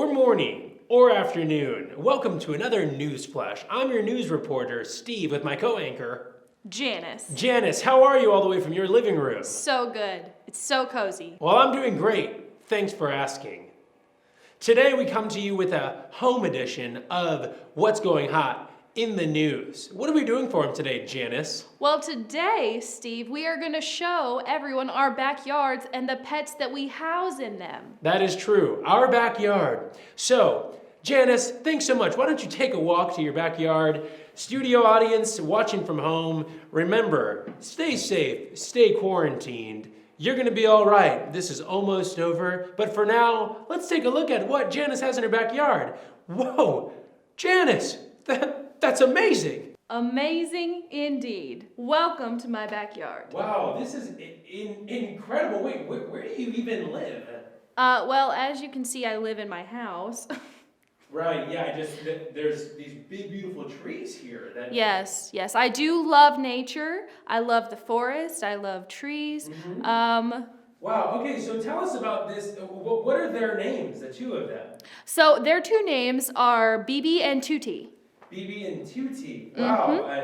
or morning, or afternoon. Welcome to another News Flash. I'm your news reporter, Steve, with my co-anchor, Janice. Janice, how are you all the way from your living room? So good. It's so cozy. Well, I'm doing great. Thanks for asking. Today we come to you with a home edition of What's Going Hot in the News. What are we doing for him today, Janice? Well, today, Steve, we are going to show everyone our backyards and the pets that we house in them. That is true. Our backyard. So, Janice, thanks so much. Why don't you take a walk to your backyard? Studio audience watching from home, remember, stay safe, stay quarantined. You're gonna be all right. This is almost over. But for now, let's take a look at what Janice has in her backyard. Whoa, Janice, that's amazing. Amazing indeed. Welcome to my backyard. Wow, this is incredible. Wait, where do you even live? Well, as you can see, I live in my house. Right, yeah, there's these big, beautiful trees here. Yes, I do love nature. I love the forest. I love trees. Mm-hmm. Wow, okay, so tell us about this. What are their names, the two of them? So their two names are BB and Tutti. BB and Tutti. Wow.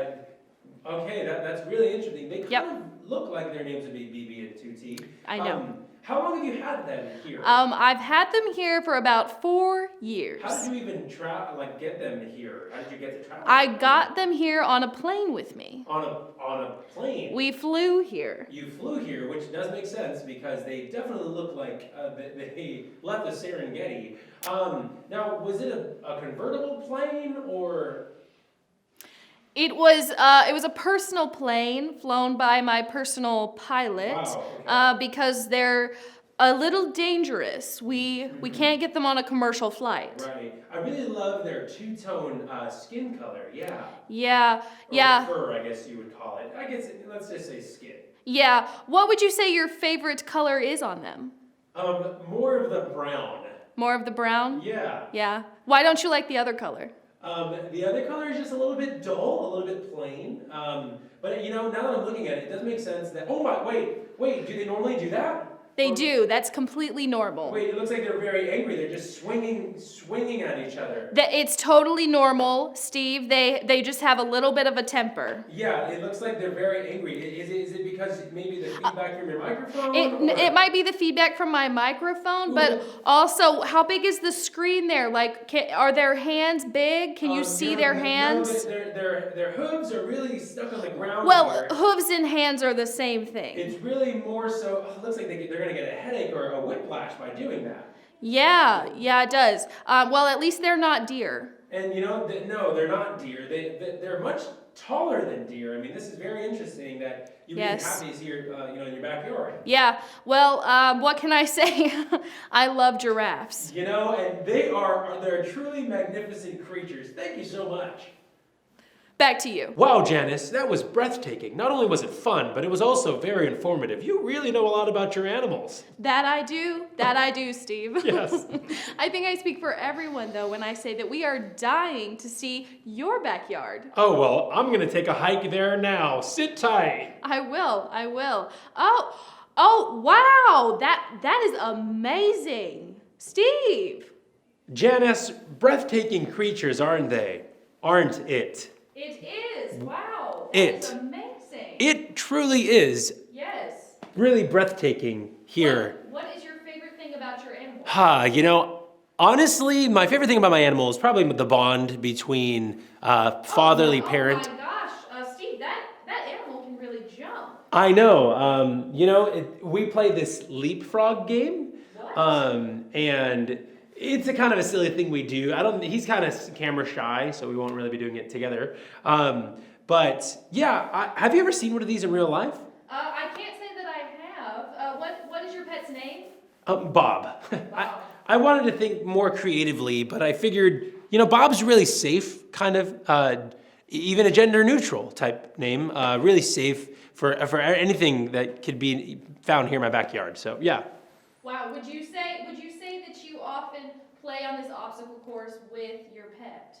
Okay, that's really interesting. They kind of look like their names would be BB and Tutti. I know. How long have you had them here? I've had them here for about 4 years. How did you even get them here? How did you get to travel? I got them here on a plane with me. On a plane? We flew here. You flew here, which does make sense because they definitely look like they left the Serengeti. Now, was it a convertible plane or? It was a personal plane flown by my personal pilot. Wow, okay. Because they're a little dangerous. We can't get them on a commercial flight. Right. I really love their two-tone skin color. Yeah. Yeah. Or fur, I guess you would call it. I guess let's just say skin. Yeah. What would you say your favorite color is on them? More of the brown. More of the brown? Yeah. Yeah. Why don't you like the other color? The other color is just a little bit dull, a little bit plain. But now that I'm looking at it, it does make sense that, wait, do they normally do that? They do. That's completely normal. Wait, it looks like they're very angry. They're just swinging at each other. It's totally normal, Steve. They just have a little bit of a temper. Yeah, it looks like they're very angry. Is it because maybe the feedback from your microphone? It might be the feedback from my microphone, but also, how big is the screen there? Like, are their hands big? Can you see their hands? No, their hooves are really stuck on the ground. Well, hooves and hands are the same thing. It's really more so, it looks like they're going to get a headache or a whiplash by doing that. Yeah, it does. Well, at least they're not deer. And no, they're not deer. They're much taller than deer. I mean, this is very interesting that you have these here, in your backyard. Yeah. Well, what can I say? I love giraffes. And they're truly magnificent creatures. Thank you so much. Back to you. Wow, Janice, that was breathtaking. Not only was it fun, but it was also very informative. You really know a lot about your animals. That I do, Steve. Yes. I think I speak for everyone, though, when I say that we are dying to see your backyard. Oh, well, I'm going to take a hike there now. Sit tight. I will. Oh, wow. That is amazing. Steve. Janice, breathtaking creatures, aren't they? Aren't it? It is. Wow. It's amazing. It truly is. Yes. Really breathtaking here. What is your favorite thing about your animal? Honestly, my favorite thing about my animal is probably the bond between fatherly parent. Oh my gosh, Steve, that animal can really jump. I know. We play this leapfrog game. What? And it's a kind of a silly thing we do. He's kind of camera shy, so we won't really be doing it together. But yeah, have you ever seen one of these in real life? I can't say that I have. What is your pet's name? Bob. Bob. I wanted to think more creatively, but I figured, Bob's really safe, kind of, even a gender neutral type name, really safe for anything that could be found here in my backyard. So yeah. Wow, would you say that you often play on this obstacle course with your pet?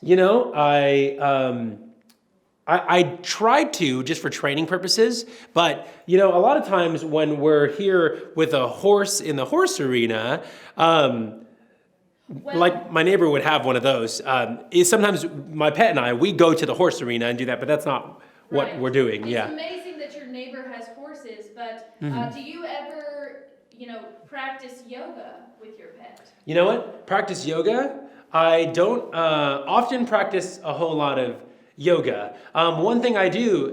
I tried to just for training purposes, but a lot of times when we're here with a horse in the horse arena, Well, like my neighbor would have one of those. Is sometimes my pet and I, we go to the horse arena and do that, but that's not what right. we're doing. It's Yeah. amazing that your neighbor has horses, but do you ever, practice yoga with your pet? You know what? Practice yoga. I don't often practice a whole lot of yoga. One thing I do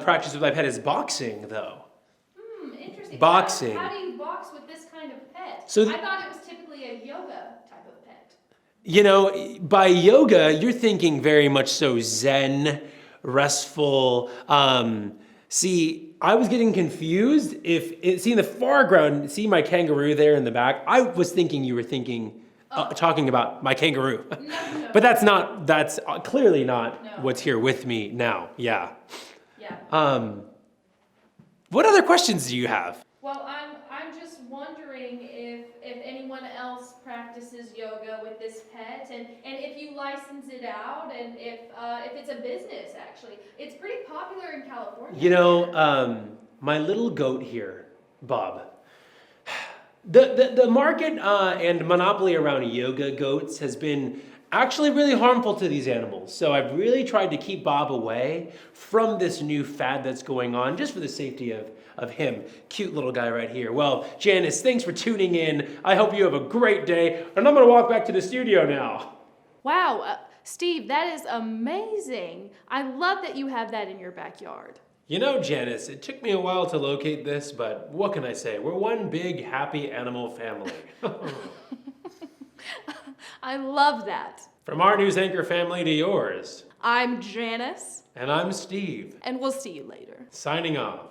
practice with my pet is boxing, though. Interesting. Boxing. How do you box with this kind of pet? So I thought it was typically a yoga type of pet. You know, by yoga, you're thinking very much so Zen, restful. See, I was getting confused. See in the foreground, see my kangaroo there in the back? I was thinking you were talking about my kangaroo. No. But that's clearly not No. what's here with me now. Yeah. Yeah. What other questions do you have? Well, I'm just wondering if anyone else practices yoga with this pet, and if you license it out, and if it's a business actually. It's pretty popular in California. You know, my little goat here, Bob. The market and monopoly around yoga goats has been actually really harmful to these animals. So I've really tried to keep Bob away from this new fad that's going on, just for the safety of him. Cute little guy right here. Well, Janice, thanks for tuning in. I hope you have a great day, and I'm gonna walk back to the studio now. Wow, Steve, that is amazing. I love that you have that in your backyard. You know, Janice, it took me a while to locate this, but what can I say? We're one big, happy animal family. I love that. From our news anchor family to yours. I'm Janice. And I'm Steve. And we'll see you later. Signing off.